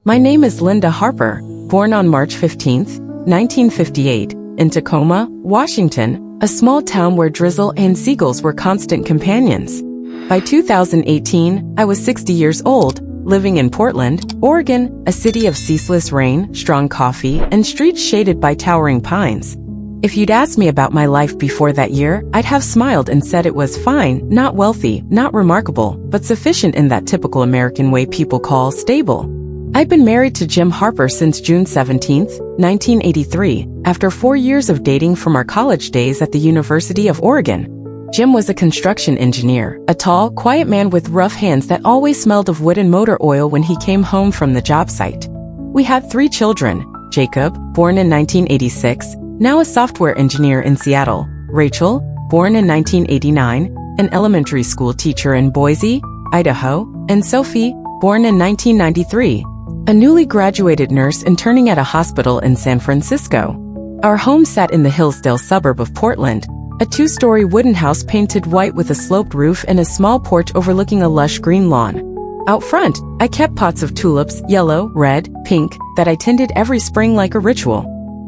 My name is Linda Harper, born on March 15, 1958, in Tacoma, Washington, a small town where drizzle and seagulls were constant companions. By 2018, I was 60 years old, living in Portland, Oregon, a city of ceaseless rain, strong coffee, and streets shaded by towering pines. If you'd asked me about my life before that year, I'd have smiled and said it was fine, not wealthy, not remarkable, but sufficient in that typical American way people call stable. I'd been married to Jim Harper since June 17, 1983, after 4 years of dating from our college days at the University of Oregon. Jim was a construction engineer, a tall, quiet man with rough hands that always smelled of wood and motor oil when he came home from the job site. We had 3 children: Jacob, born in 1986, now a software engineer in Seattle; Rachel, born in 1989, an elementary school teacher in Boise, Idaho; and Sophie, born in 1993, a newly graduated nurse interning at a hospital in San Francisco. Our home sat in the Hillsdale suburb of Portland, a 2-story wooden house painted white with a sloped roof and a small porch overlooking a lush green lawn. Out front, I kept pots of tulips, yellow, red, pink, that I tended every spring like a ritual.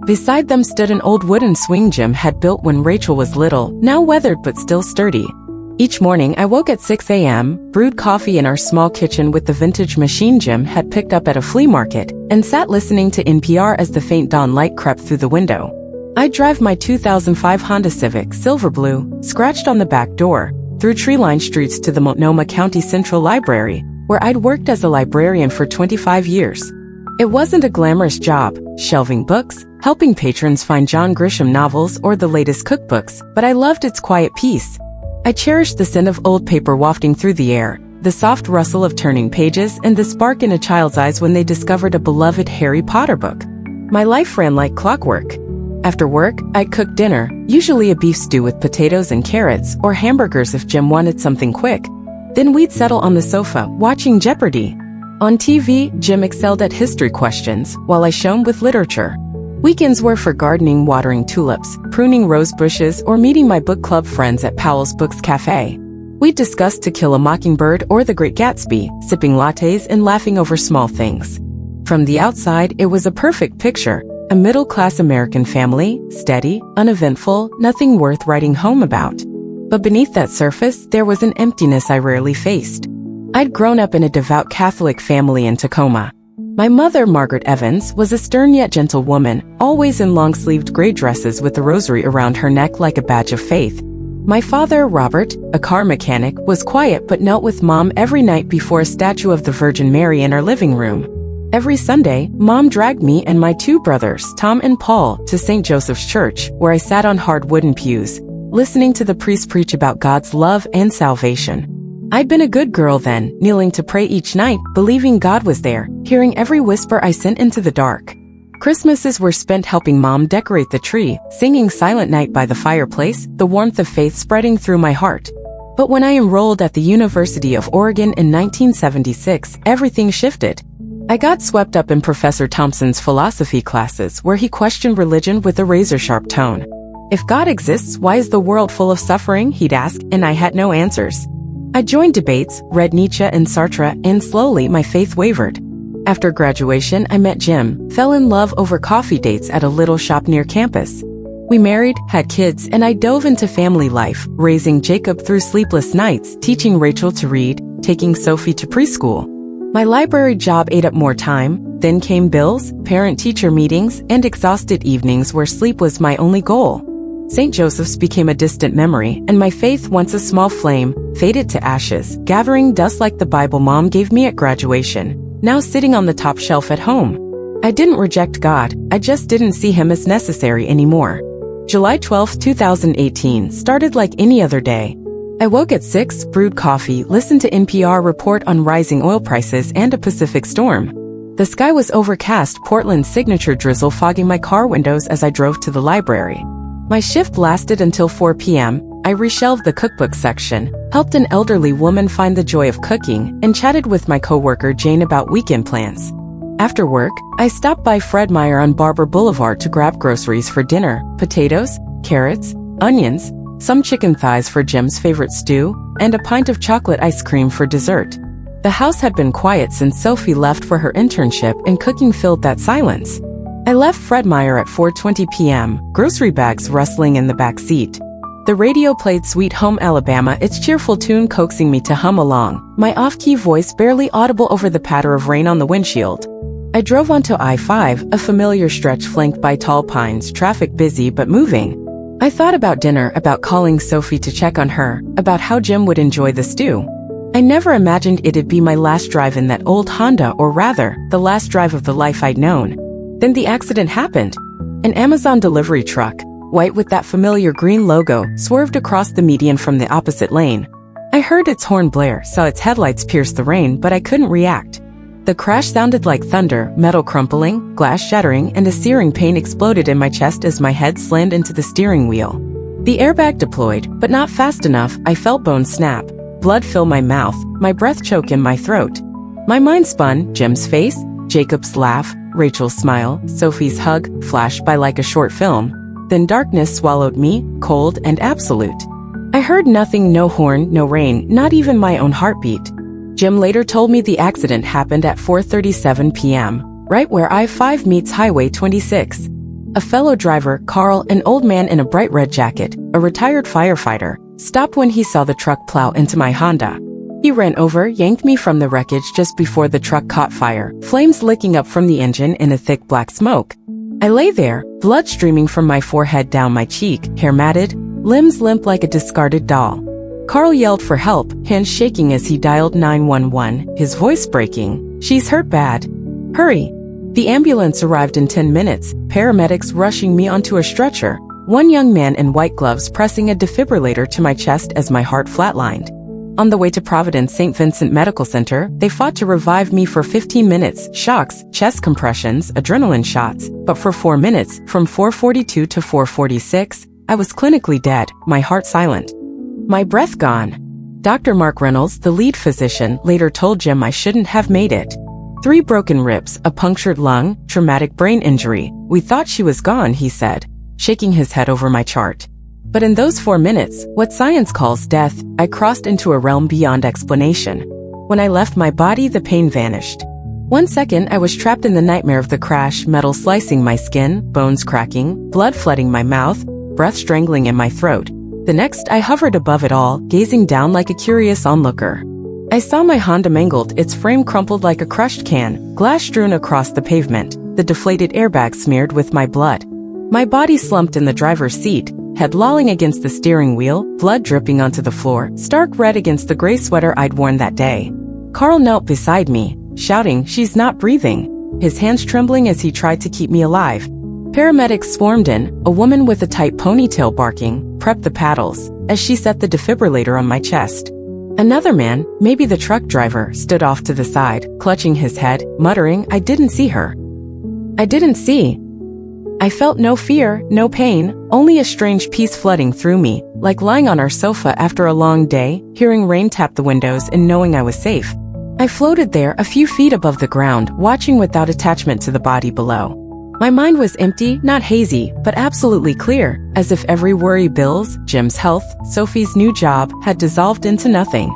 Beside them stood an old wooden swing Jim had built when Rachel was little, now weathered but still sturdy. Each morning, I woke at 6 a.m., brewed coffee in our small kitchen with the vintage machine Jim had picked up at a flea market, and sat listening to NPR as the faint dawn light crept through the window. I'd drive my 2005 Honda Civic, silver blue, scratched on the back door, through tree-lined streets to the Multnomah County Central Library, where I'd worked as a librarian for 25 years. It wasn't a glamorous job, shelving books, helping patrons find John Grisham novels or the latest cookbooks, but I loved its quiet peace. I cherished the scent of old paper wafting through the air, the soft rustle of turning pages, and the spark in a child's eyes when they discovered a beloved Harry Potter book. My life ran like clockwork. After work, I'd cook dinner, usually a beef stew with potatoes and carrots, or hamburgers if Jim wanted something quick. Then we'd settle on the sofa, watching Jeopardy! On TV, Jim excelled at history questions, while I shone with literature. Weekends were for gardening, watering tulips, pruning rose bushes, or meeting my book club friends at Powell's Books Cafe. We'd discuss To Kill a Mockingbird or The Great Gatsby, sipping lattes and laughing over small things. From the outside, it was a perfect picture, a middle-class American family, steady, uneventful, nothing worth writing home about. But beneath that surface, there was an emptiness I rarely faced. I'd grown up in a devout Catholic family in Tacoma. My mother, Margaret Evans, was a stern yet gentle woman, always in long-sleeved gray dresses with the rosary around her neck like a badge of faith. My father, Robert, a car mechanic, was quiet but knelt with Mom every night before a statue of the Virgin Mary in our living room. Every Sunday, Mom dragged me and my 2 brothers, Tom and Paul, to St. Joseph's Church, where I sat on hard wooden pews, listening to the priest preach about God's love and salvation. I'd been a good girl then, kneeling to pray each night, believing God was there, hearing every whisper I sent into the dark. Christmases were spent helping Mom decorate the tree, singing Silent Night by the fireplace, the warmth of faith spreading through my heart. But when I enrolled at the University of Oregon in 1976, everything shifted. I got swept up in Professor Thompson's philosophy classes, where he questioned religion with a razor-sharp tone. If God exists, why is the world full of suffering, he'd ask, and I had no answers. I joined debates, read Nietzsche and Sartre, and slowly my faith wavered. After graduation, I met Jim, fell in love over coffee dates at a little shop near campus. We married, had kids, and I dove into family life, raising Jacob through sleepless nights, teaching Rachel to read, taking Sophie to preschool. My library job ate up more time, then came bills, parent-teacher meetings, and exhausted evenings where sleep was my only goal. St. Joseph's became a distant memory, and my faith, once a small flame, faded to ashes, gathering dust like the Bible Mom gave me at graduation, now sitting on the top shelf at home. I didn't reject God, I just didn't see him as necessary anymore. July 12, 2018 started like any other day. I woke at 6, brewed coffee, listened to NPR report on rising oil prices and a Pacific storm. The sky was overcast, Portland's signature drizzle fogging my car windows as I drove to the library. My shift lasted until 4 p.m. I reshelved the cookbook section, helped an elderly woman find the joy of cooking, and chatted with my coworker Jane about weekend plans. After work, I stopped by Fred Meyer on Barber Boulevard to grab groceries for dinner, potatoes, carrots, onions, some chicken thighs for Jim's favorite stew, and a pint of chocolate ice cream for dessert. The house had been quiet since Sophie left for her internship, and cooking filled that silence. I left Fred Meyer at 4:20 p.m., grocery bags rustling in the back seat. The radio played Sweet Home Alabama, its cheerful tune coaxing me to hum along, my off-key voice barely audible over the patter of rain on the windshield. I drove onto I-5, a familiar stretch flanked by tall pines, traffic busy but moving. I thought about dinner, about calling Sophie to check on her, about how Jim would enjoy the stew. I never imagined it'd be my last drive in that old Honda, or rather, the last drive of the life I'd known. Then the accident happened. An Amazon delivery truck, white with that familiar green logo, swerved across the median from the opposite lane. I heard its horn blare, saw its headlights pierce the rain, but I couldn't react. The crash sounded like thunder, metal crumpling, glass shattering, and a searing pain exploded in my chest as my head slammed into the steering wheel. The airbag deployed, but not fast enough. I felt bones snap, blood fill my mouth, my breath choke in my throat. My mind spun, Jim's face, Jacob's laugh, Rachel's smile, Sophie's hug, flashed by like a short film. Then darkness swallowed me, cold and absolute. I heard nothing, no horn, no rain, not even my own heartbeat. Jim later told me the accident happened at 4:37 p.m., right where I-5 meets Highway 26. A fellow driver, Carl, an old man in a bright red jacket, a retired firefighter, stopped when he saw the truck plow into my Honda. He ran over, yanked me from the wreckage just before the truck caught fire, flames licking up from the engine in a thick black smoke. I lay there, blood streaming from my forehead down my cheek, hair matted, limbs limp like a discarded doll. Carl yelled for help, hands shaking as he dialed 911, his voice breaking. "She's hurt bad. Hurry." The ambulance arrived in 10 minutes, paramedics rushing me onto a stretcher, one young man in white gloves pressing a defibrillator to my chest as my heart flatlined. On the way to Providence St. Vincent Medical Center, they fought to revive me for 15 minutes, shocks, chest compressions, adrenaline shots, but for 4 minutes, from 4:42 to 4:46, I was clinically dead, my heart silent. My breath gone. Dr. Mark Reynolds, the lead physician, later told Jim I shouldn't have made it. 3 broken ribs, a punctured lung, traumatic brain injury. We thought she was gone, he said, shaking his head over my chart. But in those 4 minutes, what science calls death, I crossed into a realm beyond explanation. When I left my body, the pain vanished. 1 second, I was trapped in the nightmare of the crash, metal slicing my skin, bones cracking, blood flooding my mouth, breath strangling in my throat. The next, I hovered above it all, gazing down like a curious onlooker. I saw my Honda mangled, its frame crumpled like a crushed can, glass strewn across the pavement, the deflated airbag smeared with my blood. My body slumped in the driver's seat, head lolling against the steering wheel, blood dripping onto the floor, stark red against the gray sweater I'd worn that day. Carl knelt beside me, shouting, "She's not breathing," his hands trembling as he tried to keep me alive. Paramedics swarmed in, a woman with a tight ponytail barking, "Prep the paddles," as she set the defibrillator on my chest. Another man, maybe the truck driver, stood off to the side, clutching his head, muttering, "I didn't see her. I didn't see." I felt no fear, no pain, only a strange peace flooding through me, like lying on our sofa after a long day, hearing rain tap the windows and knowing I was safe. I floated there a few feet above the ground, watching without attachment to the body below. My mind was empty, not hazy, but absolutely clear, as if every worry, bills, Jim's health, Sophie's new job, had dissolved into nothing.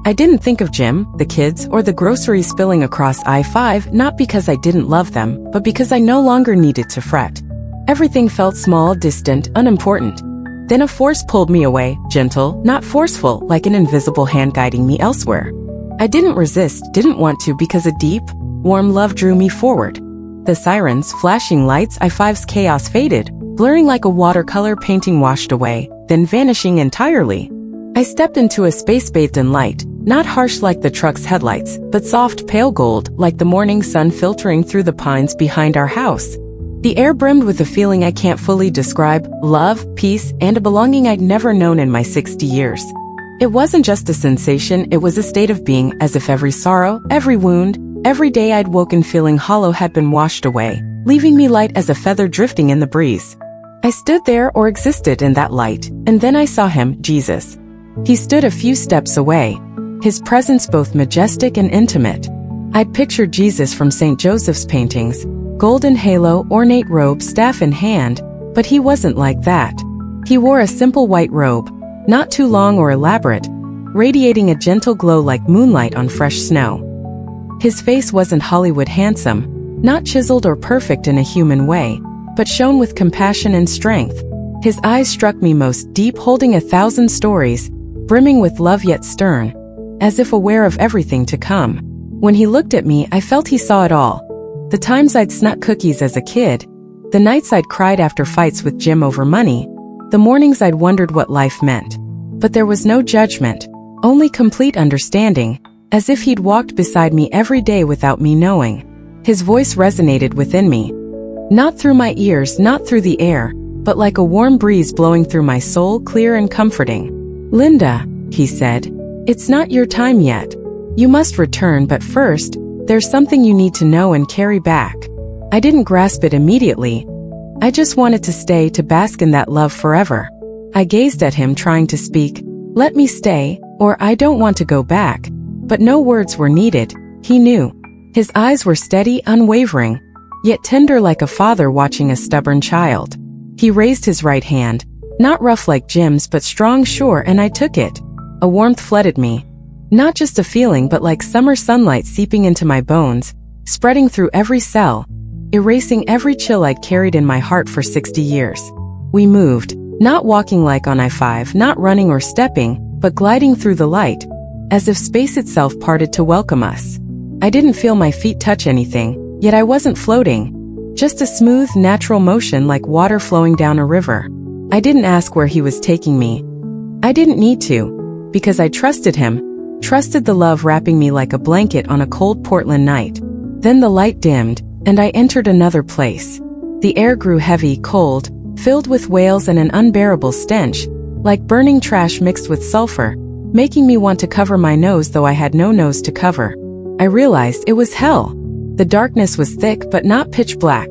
I didn't think of Jim, the kids, or the groceries spilling across I-5, not because I didn't love them, but because I no longer needed to fret. Everything felt small, distant, unimportant. Then a force pulled me away, gentle, not forceful, like an invisible hand guiding me elsewhere. I didn't resist, didn't want to, because a deep, warm love drew me forward. The sirens, flashing lights, I-5's chaos faded, blurring like a watercolor painting washed away, then vanishing entirely. I stepped into a space bathed in light, not harsh like the truck's headlights, but soft pale gold, like the morning sun filtering through the pines behind our house. The air brimmed with a feeling I can't fully describe, love, peace, and a belonging I'd never known in my 60 years. It wasn't just a sensation, it was a state of being, as if every sorrow, every wound, every day I'd woken feeling hollow had been washed away, leaving me light as a feather drifting in the breeze. I stood there or existed in that light, and then I saw him, Jesus. He stood a few steps away, his presence both majestic and intimate. I'd pictured Jesus from St. Joseph's paintings, golden halo, ornate robe, staff in hand, but he wasn't like that. He wore a simple white robe, not too long or elaborate, radiating a gentle glow like moonlight on fresh snow. His face wasn't Hollywood handsome, not chiseled or perfect in a human way, but shone with compassion and strength. His eyes struck me most deep, holding 1,000 stories, brimming with love yet stern, as if aware of everything to come. When he looked at me, I felt he saw it all. The times I'd snuck cookies as a kid, the nights I'd cried after fights with Jim over money, the mornings I'd wondered what life meant. But there was no judgment, only complete understanding, as if he'd walked beside me every day without me knowing. His voice resonated within me. Not through my ears, not through the air, but like a warm breeze blowing through my soul, clear and comforting. "Linda," he said, "it's not your time yet. You must return, but first, there's something you need to know and carry back." I didn't grasp it immediately. I just wanted to stay, to bask in that love forever. I gazed at him, trying to speak, "Let me stay," or "I don't want to go back." But no words were needed. He knew. His eyes were steady, unwavering, yet tender like a father watching a stubborn child. He raised his right hand, not rough like Jim's but strong, sure, and I took it. A warmth flooded me. Not just a feeling, but like summer sunlight seeping into my bones, spreading through every cell, erasing every chill I'd carried in my heart for 60 years. We moved, not walking like on I-5, not running or stepping, but gliding through the light, as if space itself parted to welcome us. I didn't feel my feet touch anything, yet I wasn't floating. Just a smooth, natural motion like water flowing down a river. I didn't ask where he was taking me. I didn't need to, because I trusted him, trusted the love wrapping me like a blanket on a cold Portland night. Then the light dimmed, and I entered another place. The air grew heavy, cold, filled with wails and an unbearable stench, like burning trash mixed with sulfur, making me want to cover my nose though I had no nose to cover. I realized it was hell. The darkness was thick but not pitch black.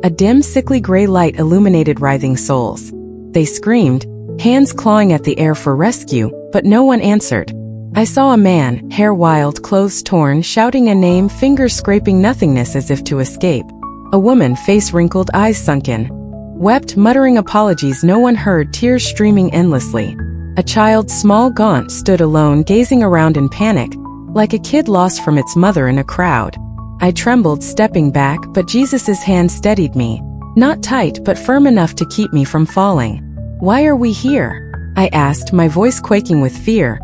A dim, sickly gray light illuminated writhing souls. They screamed, hands clawing at the air for rescue, but no one answered. I saw a man, hair wild, clothes torn, shouting a name, fingers scraping nothingness as if to escape. A woman, face wrinkled, eyes sunken, wept, muttering apologies no one heard, tears streaming endlessly. A child, small, gaunt, stood alone, gazing around in panic, like a kid lost from its mother in a crowd. I trembled, stepping back, but Jesus's hand steadied me. Not tight, but firm enough to keep me from falling. "Why are we here?" I asked, my voice quaking with fear,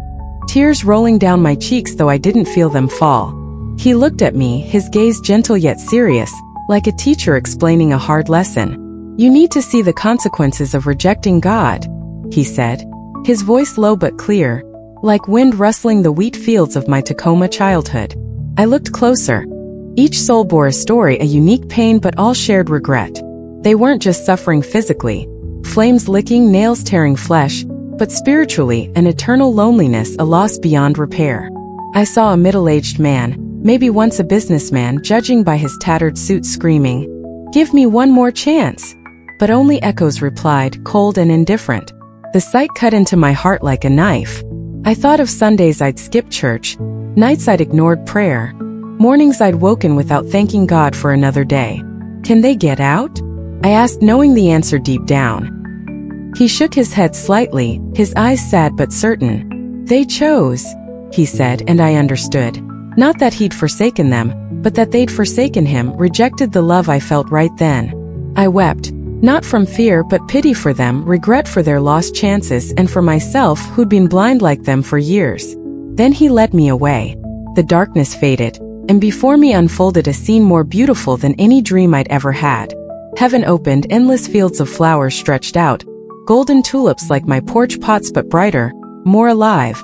tears rolling down my cheeks though I didn't feel them fall. He looked at me, his gaze gentle yet serious, like a teacher explaining a hard lesson. "You need to see the consequences of rejecting God," he said, his voice low but clear, like wind rustling the wheat fields of my Tacoma childhood. I looked closer. Each soul bore a story, a unique pain, but all shared regret. They weren't just suffering physically, flames licking, nails tearing flesh, but spiritually, an eternal loneliness, a loss beyond repair. I saw a middle-aged man, maybe once a businessman, judging by his tattered suit, screaming, "Give me one more chance." But only echoes replied, cold and indifferent. The sight cut into my heart like a knife. I thought of Sundays I'd skipped church, nights I'd ignored prayer, mornings I'd woken without thanking God for another day. "Can they get out?" I asked, knowing the answer deep down. He shook his head slightly, his eyes sad but certain. "They chose," he said, and I understood. Not that he'd forsaken them, but that they'd forsaken him, rejected the love I felt right then. I wept, not from fear but pity for them, regret for their lost chances, and for myself who'd been blind like them for years. Then he led me away. The darkness faded, and before me unfolded a scene more beautiful than any dream I'd ever had. Heaven opened, endless fields of flowers stretched out, golden tulips like my porch pots but brighter, more alive.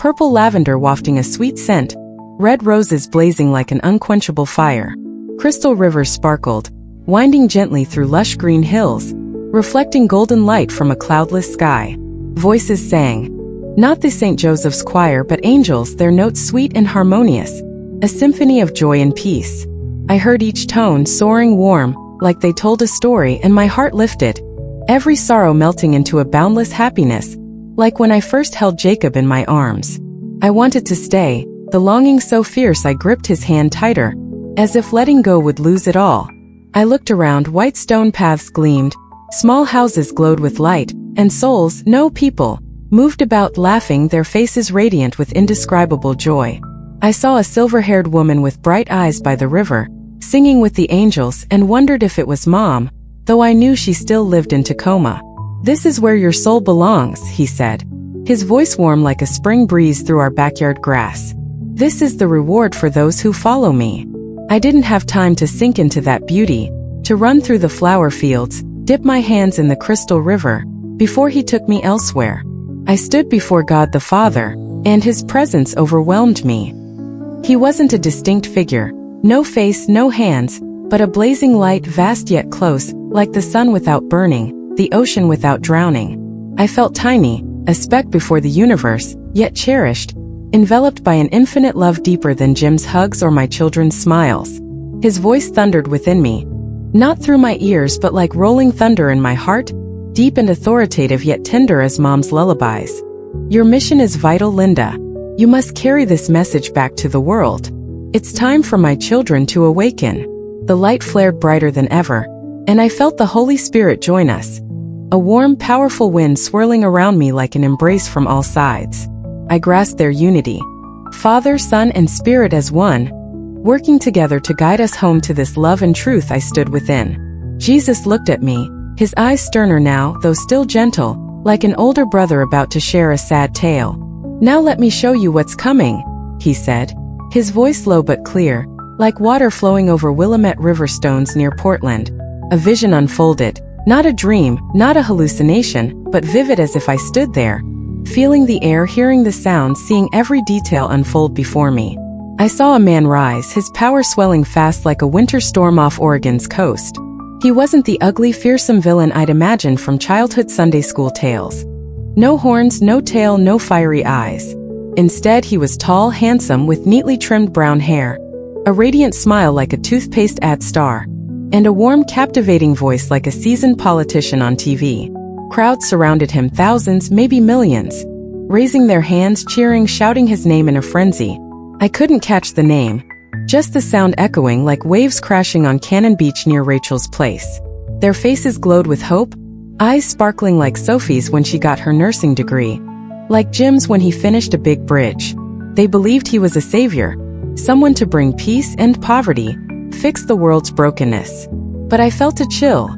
Purple lavender wafting a sweet scent, red roses blazing like an unquenchable fire. Crystal rivers sparkled, winding gently through lush green hills, reflecting golden light from a cloudless sky. Voices sang. Not the St. Joseph's choir but angels, their notes sweet and harmonious, a symphony of joy and peace. I heard each tone, soaring warm, like they told a story, and my heart lifted, every sorrow melting into a boundless happiness, like when I first held Jacob in my arms. I wanted to stay, the longing so fierce I gripped his hand tighter, as if letting go would lose it all. I looked around, white stone paths gleamed, small houses glowed with light, and souls, no people, moved about laughing, their faces radiant with indescribable joy. I saw a silver-haired woman with bright eyes by the river, singing with the angels, and wondered if it was Mom, though I knew she still lived in Tacoma. "This is where your soul belongs," he said, his voice warm like a spring breeze through our backyard grass. "This is the reward for those who follow me." I didn't have time to sink into that beauty, to run through the flower fields, dip my hands in the crystal river, before he took me elsewhere. I stood before God the Father, and his presence overwhelmed me. He wasn't a distinct figure, no face, no hands, but a blazing light, vast yet close, like the sun without burning, the ocean without drowning. I felt tiny, a speck before the universe, yet cherished, enveloped by an infinite love deeper than Jim's hugs or my children's smiles. His voice thundered within me, not through my ears but like rolling thunder in my heart, deep and authoritative yet tender as Mom's lullabies. "Your mission is vital, Linda. You must carry this message back to the world. It's time for my children to awaken." The light flared brighter than ever, and I felt the Holy Spirit join us. A warm, powerful wind swirling around me like an embrace from all sides. I grasped their unity. Father, Son, and Spirit as one, working together to guide us home to this love and truth I stood within. Jesus looked at me, his eyes sterner now, though still gentle, like an older brother about to share a sad tale. "Now let me show you what's coming," he said, his voice low but clear, like water flowing over Willamette River stones near Portland. A vision unfolded, not a dream, not a hallucination, but vivid as if I stood there, feeling the air, hearing the sound, seeing every detail unfold before me. I saw a man rise, his power swelling fast like a winter storm off Oregon's coast. He wasn't the ugly, fearsome villain I'd imagined from childhood Sunday school tales. No horns, no tail, no fiery eyes. Instead, he was tall, handsome, with neatly trimmed brown hair, a radiant smile like a toothpaste ad star, and a warm, captivating voice like a seasoned politician on TV. Crowds surrounded him, thousands, maybe millions, raising their hands, cheering, shouting his name in a frenzy. I couldn't catch the name, just the sound echoing like waves crashing on Cannon Beach near Rachel's place. Their faces glowed with hope, eyes sparkling like Sophie's when she got her nursing degree, like Jim's when he finished a big bridge. They believed he was a savior, someone to bring peace and poverty, fix the world's brokenness. But I felt a chill,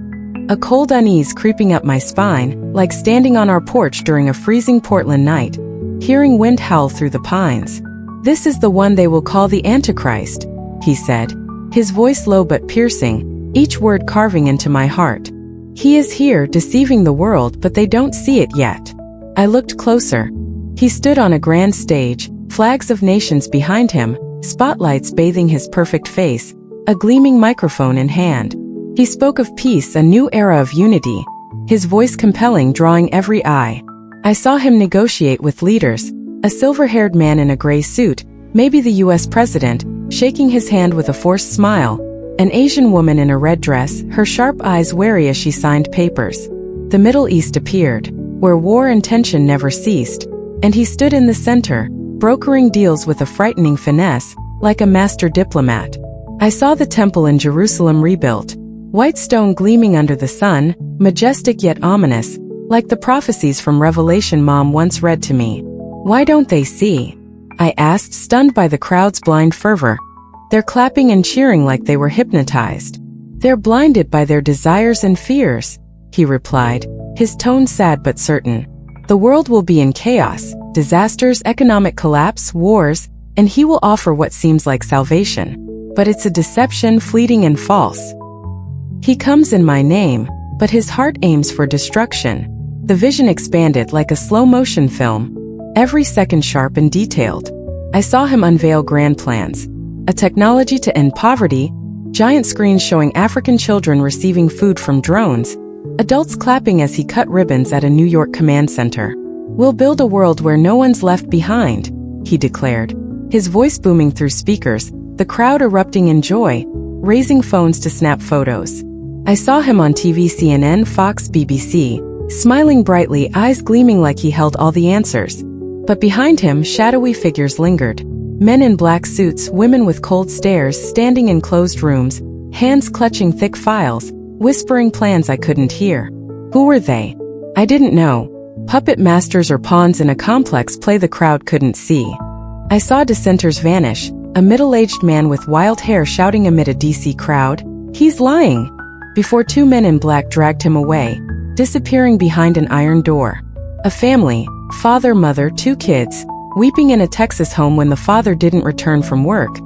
a cold unease creeping up my spine, like standing on our porch during a freezing Portland night, hearing wind howl through the pines. "This is the one they will call the Antichrist," he said, his voice low but piercing, each word carving into my heart. "He is here, deceiving the world, but they don't see it yet." I looked closer. He stood on a grand stage, flags of nations behind him, spotlights bathing his perfect face, a gleaming microphone in hand. He spoke of peace, a new era of unity, his voice compelling, drawing every eye. I saw him negotiate with leaders, a silver-haired man in a gray suit, maybe the US president, shaking his hand with a forced smile, an Asian woman in a red dress, her sharp eyes wary as she signed papers. The Middle East appeared, where war and tension never ceased, and he stood in the center, brokering deals with a frightening finesse, like a master diplomat. I saw the temple in Jerusalem rebuilt, white stone gleaming under the sun, majestic yet ominous, like the prophecies from Revelation Mom once read to me. "Why don't they see?" I asked, stunned by the crowd's blind fervor. "They're clapping and cheering like they were hypnotized. They're blinded by their desires and fears," he replied, his tone sad but certain. "The world will be in chaos, disasters, economic collapse, wars, and he will offer what seems like salvation. But it's a deception, fleeting and false. He comes in my name, but his heart aims for destruction." The vision expanded like a slow-motion film, every second sharp and detailed. I saw him unveil grand plans, a technology to end poverty, giant screens showing African children receiving food from drones, adults clapping as he cut ribbons at a New York command center. "We'll build a world where no one's left behind," he declared, his voice booming through speakers, the crowd erupting in joy, raising phones to snap photos. I saw him on TV, CNN, Fox, BBC, smiling brightly, eyes gleaming like he held all the answers. But behind him, shadowy figures lingered. Men in black suits, women with cold stares, standing in closed rooms, hands clutching thick files, whispering plans I couldn't hear. Who were they? I didn't know. Puppet masters or pawns in a complex play the crowd couldn't see. I saw dissenters vanish, a middle-aged man with wild hair shouting amid a DC crowd, "He's lying!" before two men in black dragged him away, disappearing behind an iron door. A family, father, mother, two kids, weeping in a Texas home when the father didn't return from work.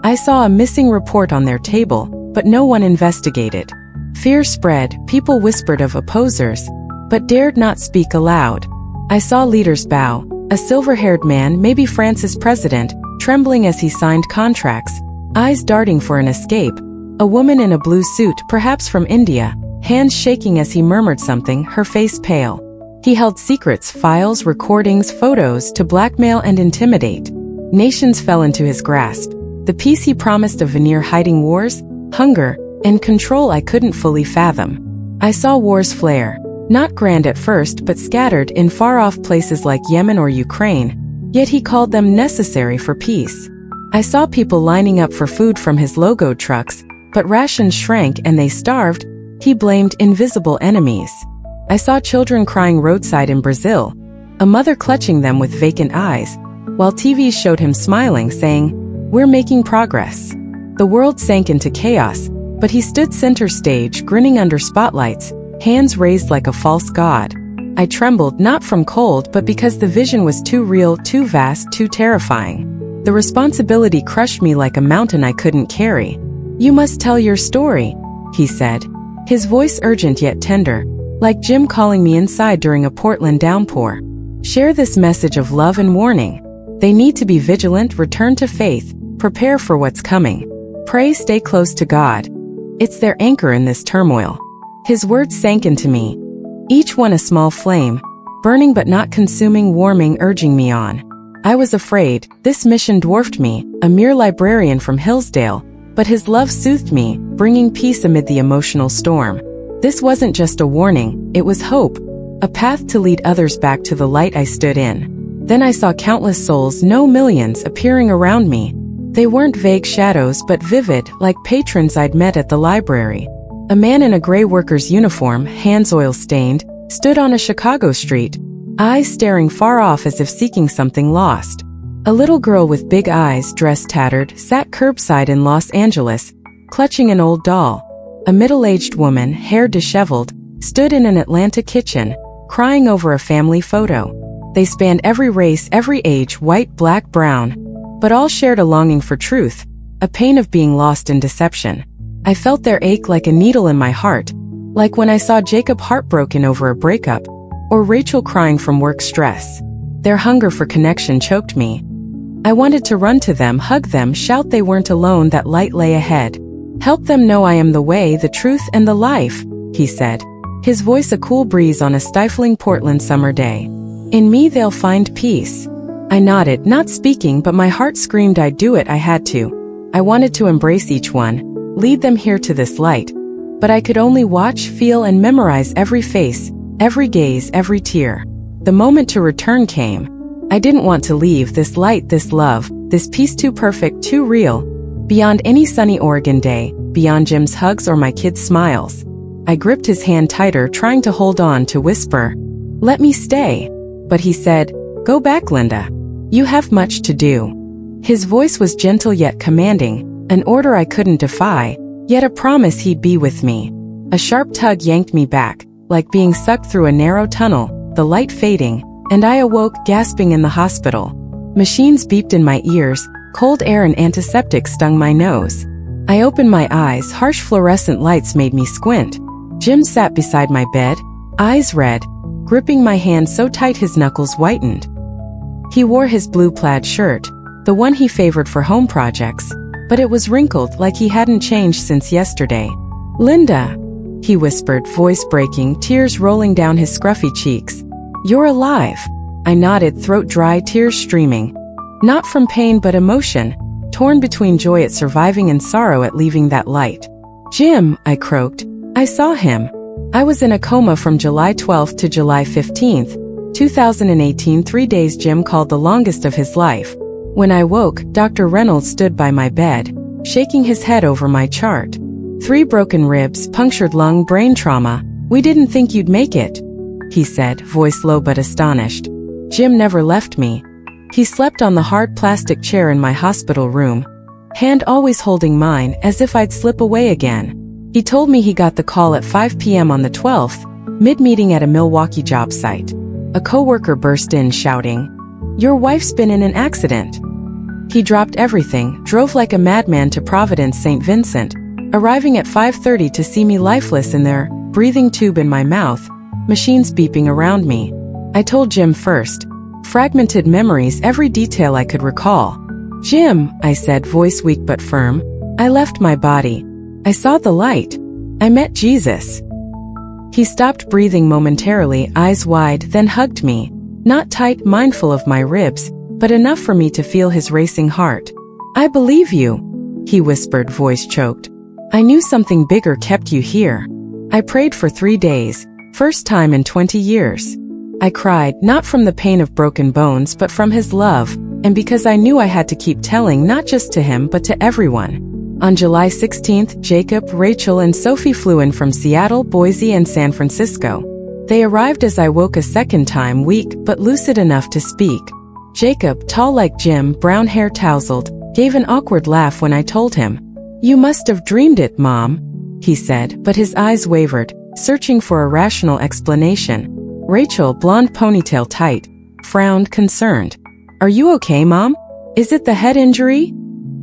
I saw a missing report on their table, but no one investigated. Fear spread, people whispered of opposers, but dared not speak aloud. I saw leaders bow, a silver-haired man, maybe France's president, trembling as he signed contracts, eyes darting for an escape. A woman in a blue suit, perhaps from India, hands shaking as he murmured something, her face pale. He held secrets, files, recordings, photos to blackmail and intimidate. Nations fell into his grasp. The peace he promised, a veneer hiding wars, hunger, and control I couldn't fully fathom. I saw wars flare, not grand at first but scattered in far-off places like Yemen or Ukraine, yet he called them necessary for peace. I saw people lining up for food from his logoed trucks, but rations shrank and they starved. He blamed invisible enemies. I saw children crying roadside in Brazil, a mother clutching them with vacant eyes, while TVs showed him smiling, saying, "We're making progress." The world sank into chaos, but he stood center stage, grinning under spotlights, hands raised like a false god. I trembled, not from cold but because the vision was too real, too vast, too terrifying. The responsibility crushed me like a mountain I couldn't carry. "You must tell your story," he said, his voice urgent yet tender, like Jim calling me inside during a Portland downpour. "Share this message of love and warning. They need to be vigilant, return to faith, prepare for what's coming. Pray, stay close to God. It's their anchor in this turmoil." His words sank into me, each one a small flame, burning but not consuming, warming, urging me on. I was afraid. This mission dwarfed me, a mere librarian from Hillsdale, but his love soothed me, bringing peace amid the emotional storm. This wasn't just a warning, it was hope, a path to lead others back to the light I stood in. Then I saw countless souls, no millions, appearing around me. They weren't vague shadows but vivid, like patrons I'd met at the library. A man in a gray worker's uniform, hands oil-stained, stood on a Chicago street, eyes staring far off as if seeking something lost. A little girl with big eyes, dress tattered, sat curbside in Los Angeles, clutching an old doll. A middle-aged woman, hair disheveled, stood in an Atlanta kitchen, crying over a family photo. They spanned every race, every age, white, black, brown, but all shared a longing for truth, a pain of being lost in deception. I felt their ache like a needle in my heart, like when I saw Jacob heartbroken over a breakup, or Rachel crying from work stress. Their hunger for connection choked me. I wanted to run to them, hug them, shout they weren't alone, that light lay ahead. "Help them know I am the way, the truth, and the life," he said, his voice a cool breeze on a stifling Portland summer day. "In me they'll find peace." I nodded, not speaking, but my heart screamed I'd do it, I had to. I wanted to embrace each one, lead them here to this light. But I could only watch, feel, and memorize every face, every gaze, every tear. The moment to return came. I didn't want to leave this light, this love, this peace, too perfect, too real. Beyond any sunny Oregon day, beyond Jim's hugs or my kids' smiles. I gripped his hand tighter, trying to hold on, to whisper, "Let me stay." But he said, "Go back, Linda. You have much to do." His voice was gentle yet commanding, an order I couldn't defy, yet a promise he'd be with me. A sharp tug yanked me back, like being sucked through a narrow tunnel, the light fading, and I awoke, gasping, in the hospital. Machines beeped in my ears, cold air and antiseptics stung my nose. I opened my eyes, harsh fluorescent lights made me squint. Jim sat beside my bed, eyes red, gripping my hand so tight his knuckles whitened. He wore his blue plaid shirt, the one he favored for home projects, but it was wrinkled like he hadn't changed since yesterday. "Linda," he whispered, voice breaking, tears rolling down his scruffy cheeks. "You're alive." I nodded, throat dry, tears streaming. Not from pain but emotion, torn between joy at surviving and sorrow at leaving that light. "Jim," I croaked. "I saw him. I was in a coma from July 12th to July 15th, 2018, 3 days Jim called the longest of his life. When I woke, Dr. Reynolds stood by my bed, shaking his head over my chart. 3 broken ribs, punctured lung, brain trauma. We didn't think you'd make it." he said, voice low but astonished. Jim never left me. He slept on the hard plastic chair in my hospital room, hand always holding mine as if I'd slip away again. He told me he got the call at 5 p.m. on the 12th, mid-meeting at a Milwaukee job site. A coworker burst in shouting, "Your wife's been in an accident." He dropped everything, drove like a madman to Providence, St. Vincent, arriving at 5:30 to see me lifeless in their breathing tube in my mouth, machines beeping around me. I told Jim first. Fragmented memories, every detail I could recall. "Jim," I said, voice weak but firm, "I left my body. I saw the light. I met Jesus." He stopped breathing momentarily, eyes wide, then hugged me. Not tight, mindful of my ribs, but enough for me to feel his racing heart. "I believe you," he whispered, voice choked. "I knew something bigger kept you here." I prayed for 3 days, first time in 20 years. I cried, not from the pain of broken bones but from his love, and because I knew I had to keep telling not just to him but to everyone. On July 16th, Jacob, Rachel, and Sophie flew in from Seattle, Boise, and San Francisco. They arrived as I woke a second time, weak but lucid enough to speak. Jacob, tall like Jim, brown hair tousled, gave an awkward laugh when I told him. "You must have dreamed it, Mom," he said, but his eyes wavered, searching for a rational explanation. Rachel, blonde ponytail tight, frowned, concerned. "Are you okay, Mom? Is it the head injury?"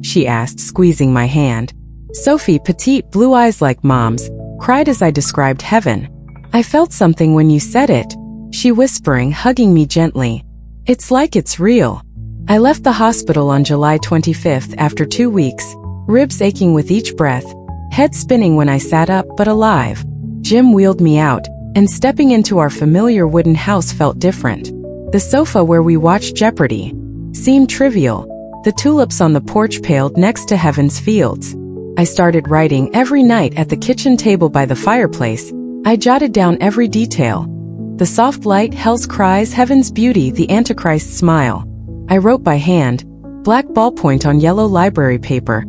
she asked, squeezing my hand. Sophie, petite, blue eyes like Mom's, cried as I described heaven. "I felt something when you said it," she whispering, hugging me gently. "It's like it's real." I left the hospital on July 25th after 2 weeks, ribs aching with each breath, head spinning when I sat up but alive. Jim wheeled me out, and stepping into our familiar wooden house felt different. The sofa where we watched Jeopardy seemed trivial. The tulips on the porch paled next to heaven's fields. I started writing every night at the kitchen table by the fireplace. I jotted down every detail. The soft light, hell's cries, heaven's beauty, the Antichrist's smile. I wrote by hand, black ballpoint on yellow library paper,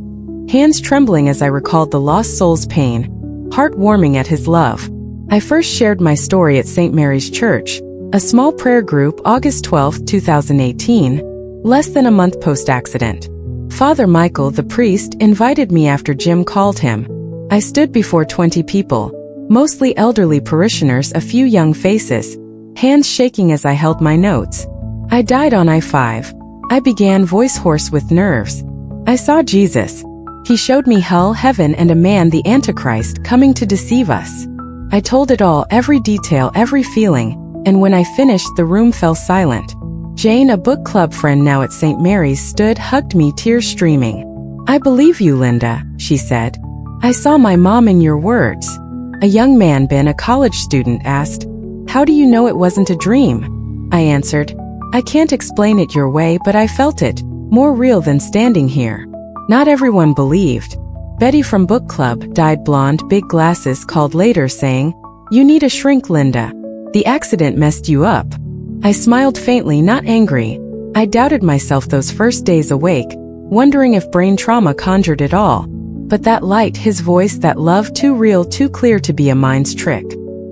hands trembling as I recalled the lost soul's pain, heart warming at his love. I first shared my story at St. Mary's Church, a small prayer group, August 12, 2018, less than a month post-accident. Father Michael, the priest, invited me after Jim called him. I stood before 20 people, mostly elderly parishioners, a few young faces, hands shaking as I held my notes. I died on I-5. I began, voice hoarse with nerves. I saw Jesus. He showed me hell, heaven, and a man, the Antichrist, coming to deceive us. I told it all, every detail, every feeling, and when I finished, the room fell silent. Jane, a book club friend now at St. Mary's, stood, hugged me, tears streaming. "I believe you, Linda," she said. "I saw my mom in your words." A young man, Ben, a college student, asked, "How do you know it wasn't a dream?" I answered, "I can't explain it your way, but I felt it, more real than standing here." Not everyone believed. Betty from book club, dyed blonde, big glasses, called later saying, "You need a shrink, Linda. The accident messed you up." I smiled faintly, not angry. I doubted myself those first days awake, wondering if brain trauma conjured it all. But that light, his voice, that love, too real, too clear to be a mind's trick.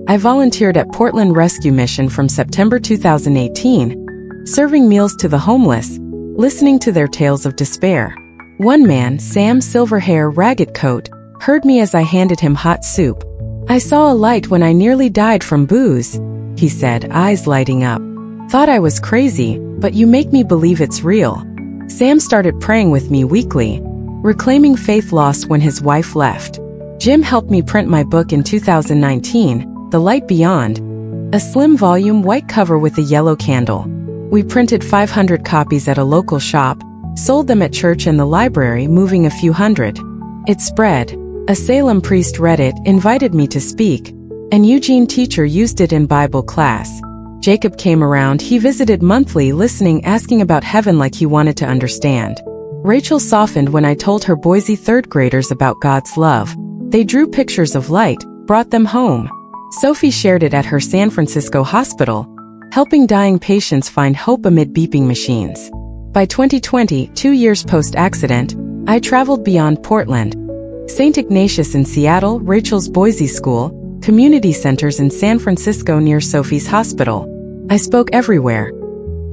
I volunteered at Portland Rescue Mission from September 2018, serving meals to the homeless, listening to their tales of despair. One man, Sam, silver hair, ragged coat, heard me as I handed him hot soup. "I saw a light when I nearly died from booze," he said, eyes lighting up. "Thought I was crazy, but you make me believe it's real." Sam started praying with me weekly, reclaiming faith lost when his wife left. Jim helped me print my book in 2019, The Light Beyond, a slim volume, white cover with a yellow candle. We printed 500 copies at a local shop, sold them at church and the library, moving a few hundred. It spread. A Salem priest read it, invited me to speak. An Eugene teacher used it in Bible class. Jacob came around, he visited monthly, listening, asking about heaven like he wanted to understand. Rachel softened when I told her Boise third graders about God's love. They drew pictures of light, brought them home. Sophie shared it at her San Francisco hospital, helping dying patients find hope amid beeping machines. By 2020, 2 years post-accident, I traveled beyond Portland. St. Ignatius in Seattle, Rachel's Boise school, community centers in San Francisco near Sophie's hospital. I spoke everywhere.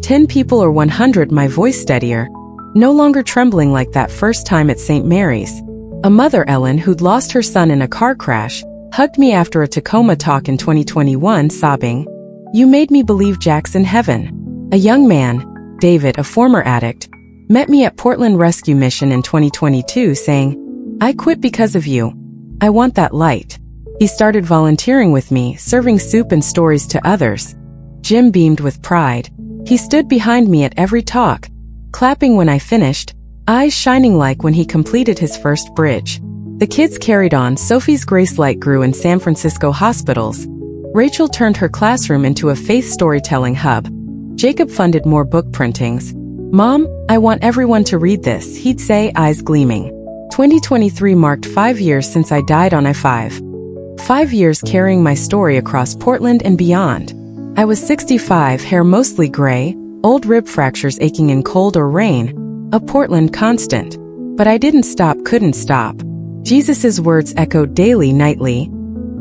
10 people or 100, my voice steadier, no longer trembling like that first time at St. Mary's. A mother, Ellen, who'd lost her son in a car crash, hugged me after a Tacoma talk in 2021, sobbing, "You made me believe Jack's in heaven." A young man, David, a former addict, met me at Portland Rescue Mission in 2022 saying, "I quit because of you. I want that light." He started volunteering with me, serving soup and stories to others. Jim beamed with pride. He stood behind me at every talk, clapping when I finished, eyes shining like when he completed his first bridge. The kids carried on. Sophie's grace light grew in San Francisco hospitals. Rachel turned her classroom into a faith storytelling hub. Jacob funded more book printings. "Mom, I want everyone to read this," he'd say, eyes gleaming. 2023 marked 5 years since I died on I-5. 5 years carrying my story across Portland and beyond. I was 65, hair mostly gray, old rib fractures aching in cold or rain, a Portland constant. But I didn't stop, couldn't stop. Jesus' words echoed daily, nightly.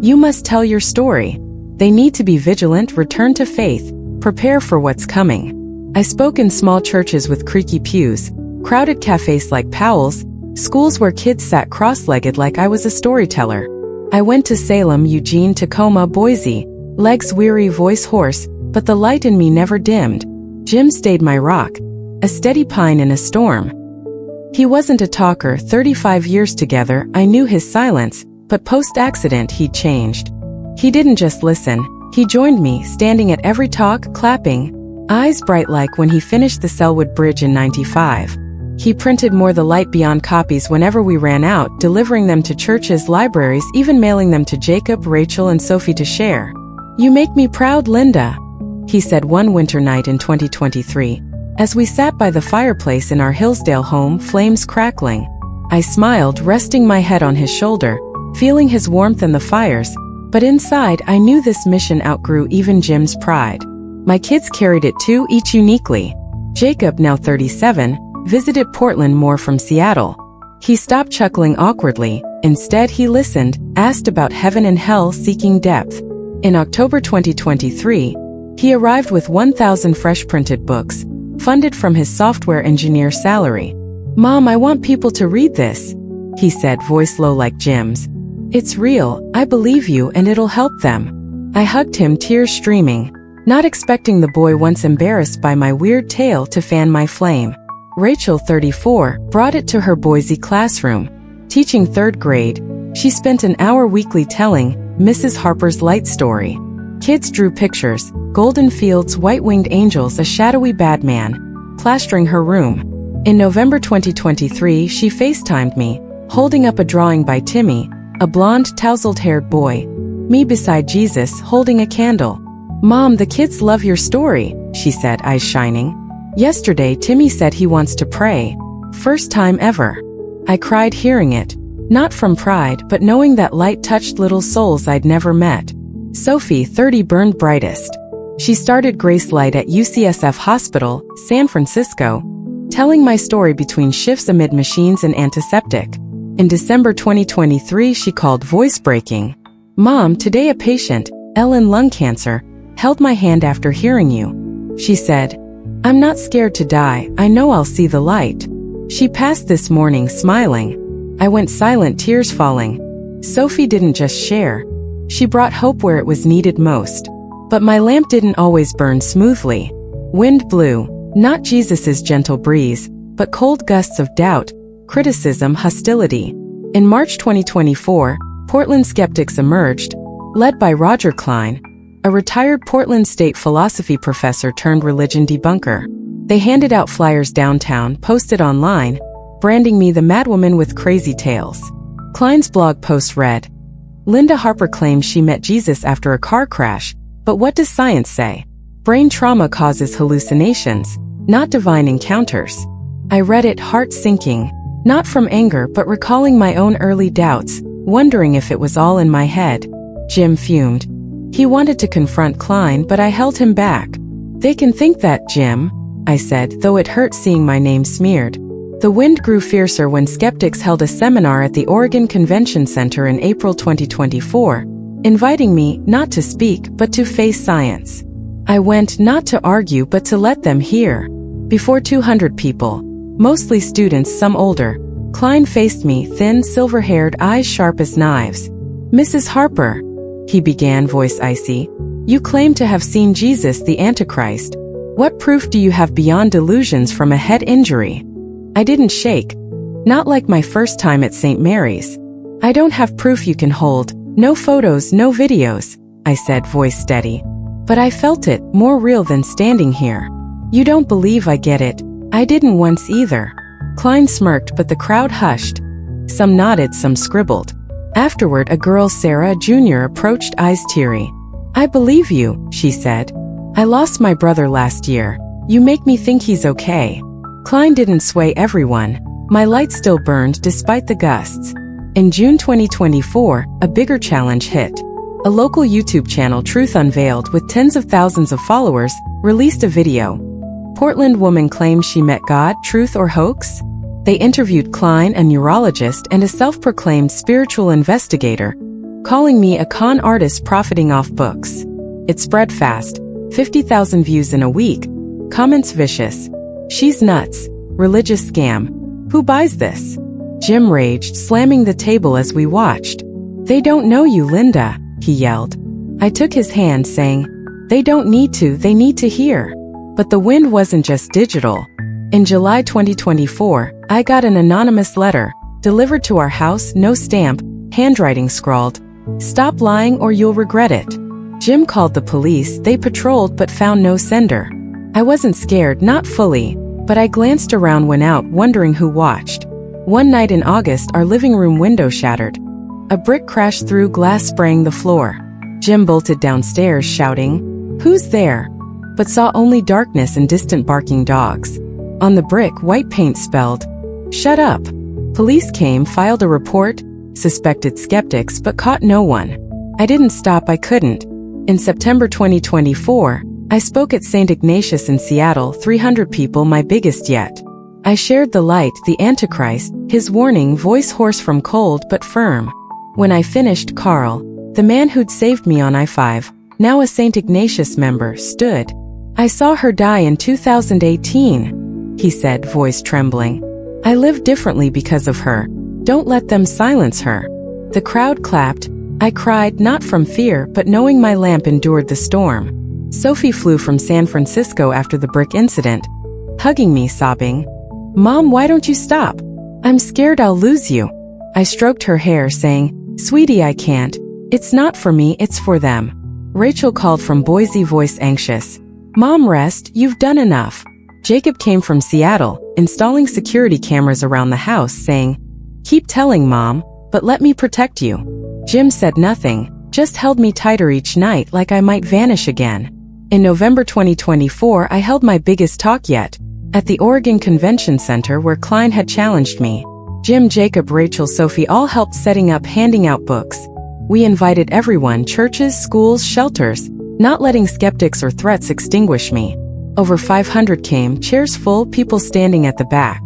You must tell your story. They need to be vigilant, return to faith, prepare for what's coming. I spoke in small churches with creaky pews, crowded cafes like Powell's, schools where kids sat cross-legged like I was a storyteller. I went to Salem, Eugene, Tacoma, Boise, legs weary, voice hoarse, but the light in me never dimmed. Jim stayed my rock, a steady pine in a storm. He wasn't a talker. 35 years together, I knew his silence, but post-accident he'd changed. He didn't just listen, he joined me, standing at every talk, clapping, eyes bright like when he finished the Selwood Bridge in '95. He printed more The Light Beyond copies whenever we ran out, delivering them to churches, libraries, even mailing them to Jacob, Rachel, and Sophie to share. "You make me proud, Linda," he said one winter night in 2023. As we sat by the fireplace in our Hillsdale home, flames crackling. I smiled, resting my head on his shoulder, feeling his warmth and the fires, but inside I knew this mission outgrew even Jim's pride. My kids carried it too, each uniquely. Jacob, now 37, visited Portland more from Seattle. He stopped chuckling awkwardly. Instead, he listened, asked about heaven and hell, seeking depth. In October 2023, he arrived with 1,000 fresh printed books, funded from his software engineer salary. "Mom, I want people to read this," he said, voice low like Jim's. "It's real, I believe you, and it'll help them." I hugged him, tears streaming, not expecting the boy once embarrassed by my weird tale to fan my flame. Rachel, 34, brought it to her Boise classroom. Teaching 3rd grade, she spent an hour weekly telling Mrs. Harper's light story. Kids drew pictures, golden fields, white-winged angels, a shadowy bad man, plastering her room. In November 2023, she FaceTimed me, holding up a drawing by Timmy, a blonde, tousled-haired boy, me beside Jesus, holding a candle. "Mom, the kids love your story," she said, eyes shining. "Yesterday, Timmy said he wants to pray. First time ever." I cried hearing it, not from pride, but knowing that light touched little souls I'd never met. Sophie, 30, burned brightest. She started Grace Light at UCSF Hospital, San Francisco, telling my story between shifts amid machines and antiseptic. In December 2023, she called voice breaking. "Mom, today a patient, Ellen, lung cancer, held my hand after hearing you. She said, 'I'm not scared to die, I know I'll see the light.' She passed this morning smiling." I went silent, tears falling. Sophie didn't just share. She brought hope where it was needed most. But my lamp didn't always burn smoothly. Wind blew, not Jesus's gentle breeze, but cold gusts of doubt, criticism, hostility. In March 2024, Portland skeptics emerged, led by Roger Klein, a retired Portland State philosophy professor turned religion debunker. They handed out flyers downtown, posted online, branding me the madwoman with crazy tales. Klein's blog post read, "Linda Harper claims she met Jesus after a car crash, but what does science say? Brain trauma causes hallucinations, not divine encounters." I read it, heart sinking, not from anger but recalling my own early doubts, wondering if it was all in my head. Jim fumed. He wanted to confront Klein, but I held him back. "They can think that, Jim," I said, though it hurt seeing my name smeared. The wind grew fiercer when skeptics held a seminar at the Oregon Convention Center in April 2024, inviting me not to speak but to face science. I went not to argue but to let them hear. Before 200 people, mostly students, some older, Klein faced me, thin, silver-haired, eyes sharp as knives. "Mrs. Harper," he began, voice icy, "you claim to have seen Jesus the Antichrist. What proof do you have beyond delusions from a head injury?" I didn't shake. Not like my first time at St. Mary's. "I don't have proof you can hold, no photos, no videos," I said, voice steady. "But I felt it, more real than standing here. You don't believe I get it. I didn't once either." Klein smirked, but the crowd hushed. Some nodded, some scribbled. Afterward, a girl, Sarah Jr., approached, eyes teary. "I believe you," she said. "I lost my brother last year. You make me think he's okay." Klein didn't sway everyone. My light still burned despite the gusts. In June 2024, a bigger challenge hit. A local YouTube channel, Truth Unveiled, with tens of thousands of followers, released a video. Portland woman claims she met God, truth or hoax? They interviewed Klein, a neurologist and a self-proclaimed spiritual investigator, calling me a con artist profiting off books. It spread fast, 50,000 views in a week. Comments vicious. "She's nuts. Religious scam. Who buys this?" Jim raged, slamming the table as we watched. "They don't know you, Linda," he yelled. I took his hand, saying, "They don't need to, they need to hear." But the wind wasn't just digital. In July 2024, I got an anonymous letter, delivered to our house, no stamp, handwriting scrawled, "Stop lying or you'll regret it." Jim called the police, they patrolled but found no sender. I wasn't scared, not fully, but I glanced around, went out, wondering who watched. One night in August, our living room window shattered. A brick crashed through, glass spraying the floor. Jim bolted downstairs, shouting, "Who's there?" but saw only darkness and distant barking dogs. On the brick, white paint spelled, "Shut up." Police came, filed a report, suspected skeptics, but caught no one. I didn't stop, I couldn't. In September 2024, I spoke at St. Ignatius in Seattle, 300 people, my biggest yet. I shared the light, the Antichrist, his warning, voice hoarse from cold but firm. When I finished, Carl, the man who'd saved me on I-5, now a St. Ignatius member, stood. "I saw her die in 2018, he said, voice trembling. "I live differently because of her. Don't let them silence her." The crowd clapped. I cried, not from fear, but knowing my lamp endured the storm. Sophie flew from San Francisco after the brick incident, hugging me, sobbing, "Mom, why don't you stop? I'm scared I'll lose you." I stroked her hair, saying, "Sweetie, I can't. It's not for me, it's for them." Rachel called from Boise, voice anxious. "Mom, rest, you've done enough." Jacob came from Seattle, installing security cameras around the house, saying, "Keep telling Mom, but let me protect you." Jim said nothing, just held me tighter each night like I might vanish again. In November 2024, I held my biggest talk yet, at the Oregon Convention Center where Klein had challenged me. Jim, Jacob, Rachel, Sophie all helped setting up, handing out books. We invited everyone, churches, schools, shelters, not letting skeptics or threats extinguish me. Over 500 came, chairs full, people standing at the back.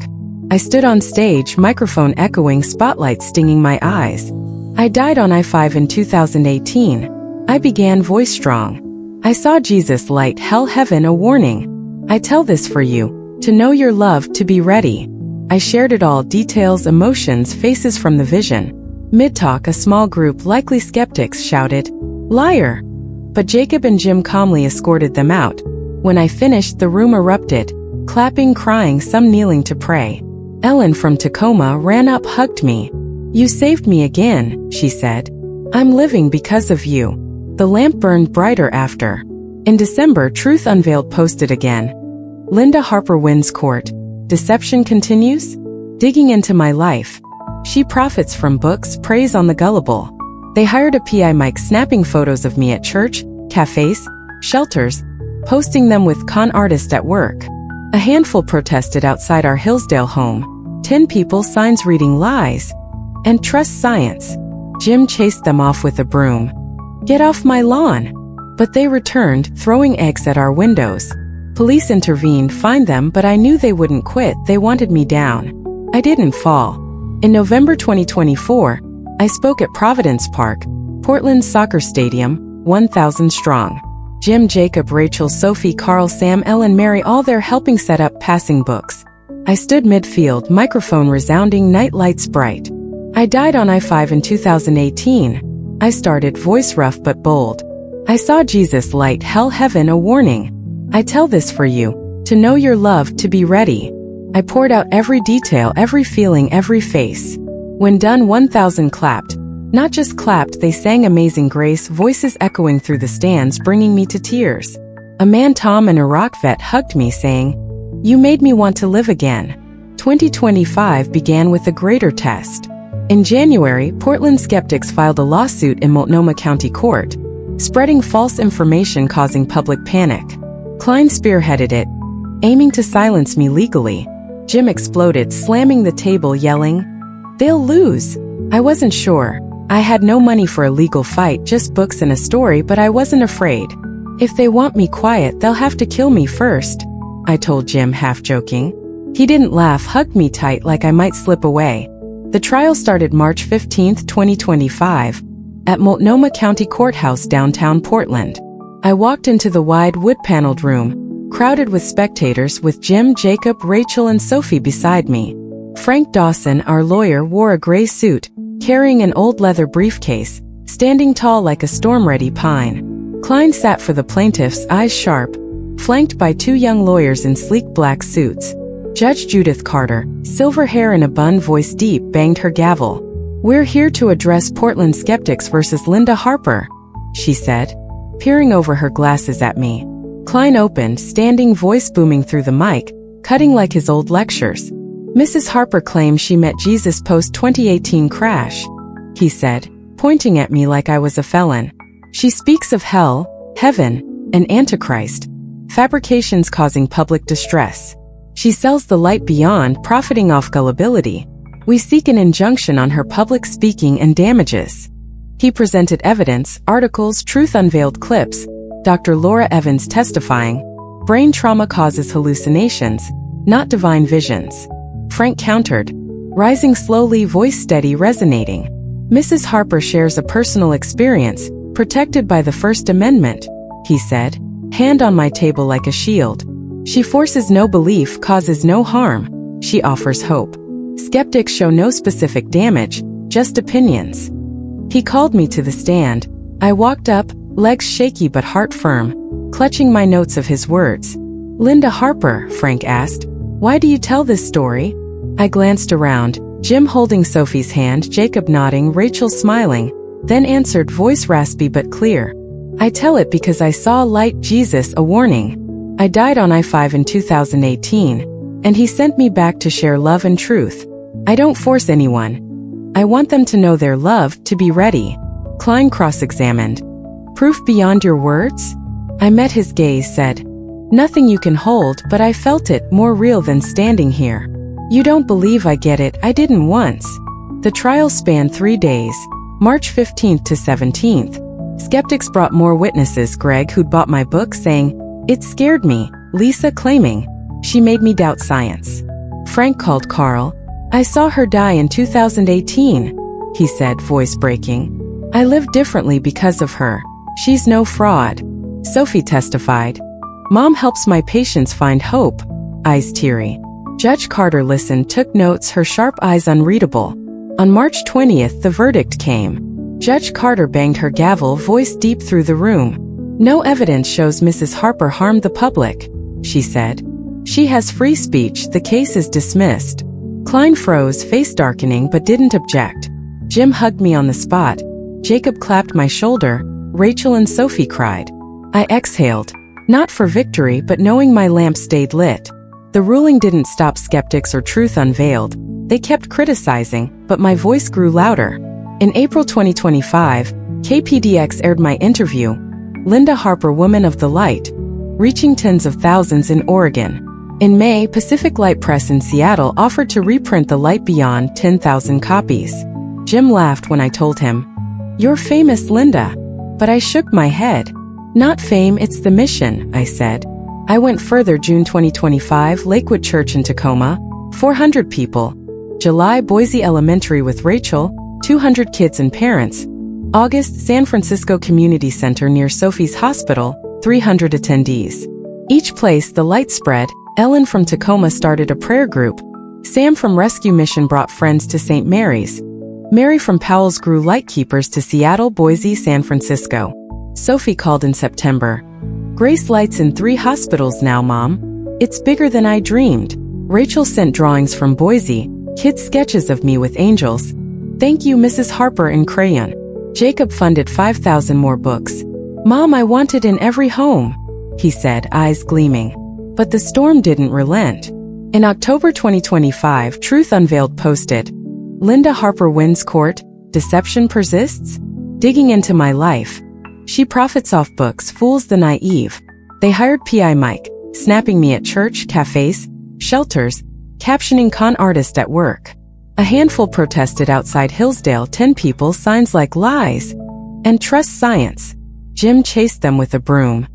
I stood on stage, microphone echoing, spotlight stinging my eyes. I died on I-5 in 2018. I began, voice strong. I saw Jesus, light, hell, heaven, a warning. I tell this for you, to know you're loved, to be ready. I shared it all, details, emotions, faces from the vision. Mid-talk, a small group, likely skeptics, shouted, "Liar!" But Jacob and Jim calmly escorted them out. When I finished, the room erupted, clapping, crying, some kneeling to pray. Ellen from Tacoma ran up, hugged me. "You saved me again," she said. "I'm living because of you." The lamp burned brighter after. In December, Truth Unveiled posted again. Linda Harper wins court. Deception continues? Digging into my life. She profits from books, preys on the gullible. They hired a PI mic, snapping photos of me at church, cafes, shelters, posting them with con artist at work. A handful protested outside our Hillsdale home. 10 people, signs reading lies. And trust science. Jim chased them off with a broom. "Get off my lawn." But they returned, throwing eggs at our windows. Police intervened, fined them, but I knew they wouldn't quit, they wanted me down. I didn't fall. In November 2024, I spoke at Providence Park, Portland Soccer Stadium, 1,000 strong. Jim, Jacob, Rachel, Sophie, Carl, Sam, Ellen, Mary, all there helping set up passing books. I stood midfield, microphone resounding, night lights bright. I died on I-5 in 2018. I started, voice rough but bold. I saw Jesus light, hell, heaven, a warning. I tell this for you, to know your love, to be ready. I poured out every detail, every feeling, every face. When done, 1,000 clapped. Not just clapped, they sang Amazing Grace, voices echoing through the stands, bringing me to tears. A man, Tom, an Iraq vet, hugged me, saying, "You made me want to live again." 2025 began with a greater test. In January, Portland skeptics filed a lawsuit in Multnomah County Court, spreading false information causing public panic. Klein spearheaded it, aiming to silence me legally. Jim exploded, slamming the table, yelling, "They'll lose." I wasn't sure. I had no money for a legal fight, just books and a story, but I wasn't afraid. If they want me quiet, they'll have to kill me first, I told Jim, half joking. He didn't laugh, hugged me tight like I might slip away. The trial started March 15, 2025, at Multnomah County Courthouse, downtown Portland. I walked into the wide wood-paneled room, crowded with spectators, with Jim, Jacob, Rachel, and Sophie beside me. Frank Dawson, our lawyer, wore a gray suit, carrying an old leather briefcase, standing tall like a storm-ready pine. Klein sat for the plaintiffs, eyes sharp, flanked by two young lawyers in sleek black suits. Judge Judith Carter, silver hair in a bun, voice deep, banged her gavel. "We're here to address Portland skeptics versus Linda Harper," she said, peering over her glasses at me. Klein opened, standing, voice booming through the mic, cutting like his old lectures. "Mrs. Harper claims she met Jesus post-2018 crash," he said, pointing at me like I was a felon. "She speaks of hell, heaven, and Antichrist, fabrications causing public distress. She sells the light beyond, profiting off gullibility. We seek an injunction on her public speaking and damages." He presented evidence, articles, truth unveiled clips, Dr. Laura Evans testifying, "Brain trauma causes hallucinations, not divine visions." Frank countered, rising slowly, voice steady, resonating. "Mrs. Harper shares a personal experience, protected by the First Amendment," he said, hand on my table like a shield. "She forces no belief, causes no harm. She offers hope. Skeptics show no specific damage, just opinions." He called me to the stand. I walked up, legs shaky but heart firm, clutching my notes of his words. "Linda Harper," Frank asked, "why do you tell this story?" I glanced around, Jim holding Sophie's hand, Jacob nodding, Rachel smiling, then answered, voice raspy but clear. "I tell it because I saw light, Jesus, a warning. I died on I-5 in 2018, and he sent me back to share love and truth. I don't force anyone. I want them to know they're loved, to be ready." Klein cross-examined. "Proof beyond your words?" I met his gaze, said, "Nothing you can hold, but I felt it, more real than standing here." "You don't believe I get it, I didn't once." The trial spanned 3 days, March 15th to 17th. Skeptics brought more witnesses, Greg, who'd bought my book, saying, "It scared me," Lisa claiming, "She made me doubt science." Frank called Carl. "I saw her die in 2018, he said, voice breaking. "I live differently because of her. She's no fraud." Sophie testified. "Mom helps my patients find hope," eyes teary. Judge Carter listened, took notes, her sharp eyes unreadable. On March 20th, the verdict came. Judge Carter banged her gavel, voice deep through the room. "No evidence shows Mrs. Harper harmed the public," she said. "She has free speech, the case is dismissed." Klein froze, face darkening, but didn't object. Jim hugged me on the spot. Jacob clapped my shoulder. Rachel and Sophie cried. I exhaled, not for victory but knowing my lamp stayed lit. The ruling didn't stop skeptics or truth unveiled. They kept criticizing, but my voice grew louder. In April 2025, KPDX aired my interview, Linda Harper, Woman of the Light, reaching tens of thousands in Oregon. In May, Pacific Light Press in Seattle offered to reprint The Light Beyond, 10,000 copies. Jim laughed when I told him, "You're famous, Linda." But I shook my head. "Not fame, it's the mission," I said. I went further. June 2025, Lakewood Church in Tacoma, 400 people. July, Boise Elementary with Rachel, 200 kids and parents. August, San Francisco Community Center near Sophie's Hospital, 300 attendees. Each place the light spread. Ellen from Tacoma started a prayer group. Sam from Rescue Mission brought friends to St. Mary's. Mary from Powell's grew light keepers to Seattle, Boise, San Francisco. Sophie called in September. Grace lights in 3 hospitals now, Mom. It's bigger than I dreamed. Rachel sent drawings from Boise, kids' sketches of me with angels. Thank you, Mrs. Harper, in crayon. Jacob funded 5,000 more books. Mom, I want it in every home, he said, eyes gleaming. But the storm didn't relent. In October 2025, Truth Unveiled posted, Linda Harper wins court, deception persists? Digging into my life. She profits off books, fools the naive. They hired P.I. Mike, snapping me at church, cafes, shelters, captioning con artist at work. A handful protested outside Hillsdale, 10 people, signs like lies. And trust science. Jim chased them with a broom.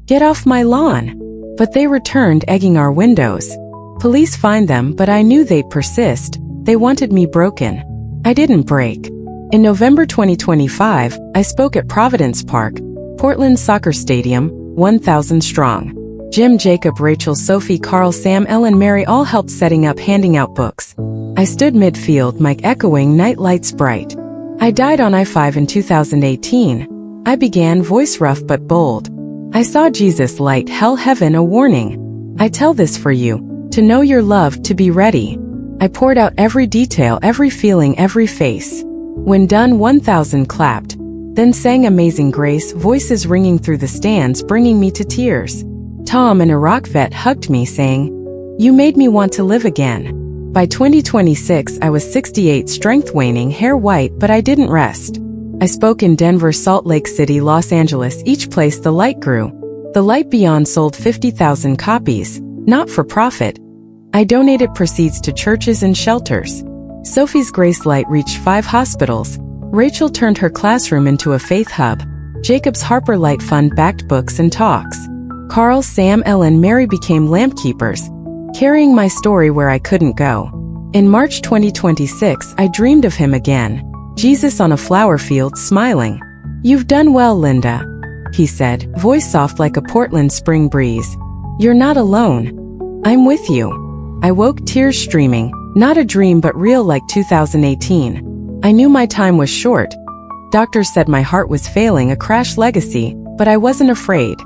Get off my lawn. But they returned, egging our windows. Police fined them, but I knew they'd persist. They wanted me broken. I didn't break. In November 2025, I spoke at Providence Park, Portland Soccer Stadium, 1,000 strong. Jim, Jacob, Rachel, Sophie, Carl, Sam, Ellen, Mary all helped setting up, handing out books. I stood midfield, mic echoing, night lights bright. I died on I-5 in 2018. I began, voice rough but bold. I saw Jesus light, hell, heaven, a warning. I tell this for you, to know your love, to be ready. I poured out every detail, every feeling, every face. When done, 1,000 clapped. Then sang Amazing Grace, voices ringing through the stands, bringing me to tears. Tom, an Iraq vet, hugged me, saying, You made me want to live again. By 2026, I was 68, strength waning, hair white, but I didn't rest. I spoke in Denver, Salt Lake City, Los Angeles, each place the light grew. The Light Beyond sold 50,000 copies, not for profit. I donated proceeds to churches and shelters. Sophie's Grace Light reached 5 hospitals. Rachel turned her classroom into a faith hub. Jacob's Harper Light Fund backed books and talks. Carl, Sam, Ellen, Mary became lamp keepers, carrying my story where I couldn't go. In March 2026, I dreamed of him again. Jesus on a flower field, smiling. You've done well, Linda, he said, voice soft like a Portland spring breeze. You're not alone. I'm with you. I woke, tears streaming, not a dream but real, like 2018. I knew my time was short. Doctors said my heart was failing, a crash legacy, but I wasn't afraid.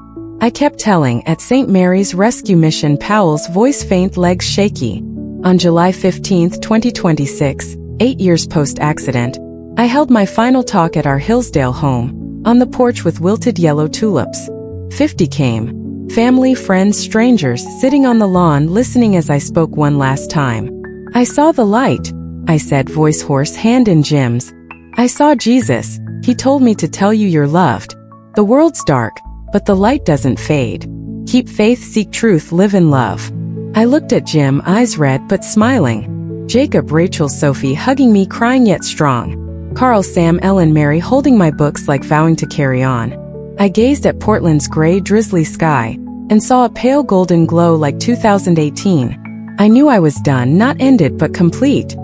I kept telling, at St. Mary's Rescue Mission, Powell's voice faint, legs shaky. On July 15, 2026, 8 years post-accident, I held my final talk at our Hillsdale home, on the porch with wilted yellow tulips. 50 came. Family, friends, strangers, sitting on the lawn, listening as I spoke one last time. I saw the light, I said, voice hoarse, hand in Jim's. I saw Jesus. He told me to tell you you're loved. The world's dark, but the light doesn't fade. Keep faith, seek truth, live in love. I looked at Jim, eyes red but smiling. Jacob, Rachel, Sophie hugging me, crying yet strong. Carl, Sam, Ellen, Mary holding my books like vowing to carry on. I gazed at Portland's gray, drizzly sky and saw a pale golden glow like 2018. I knew I was done, not ended but complete.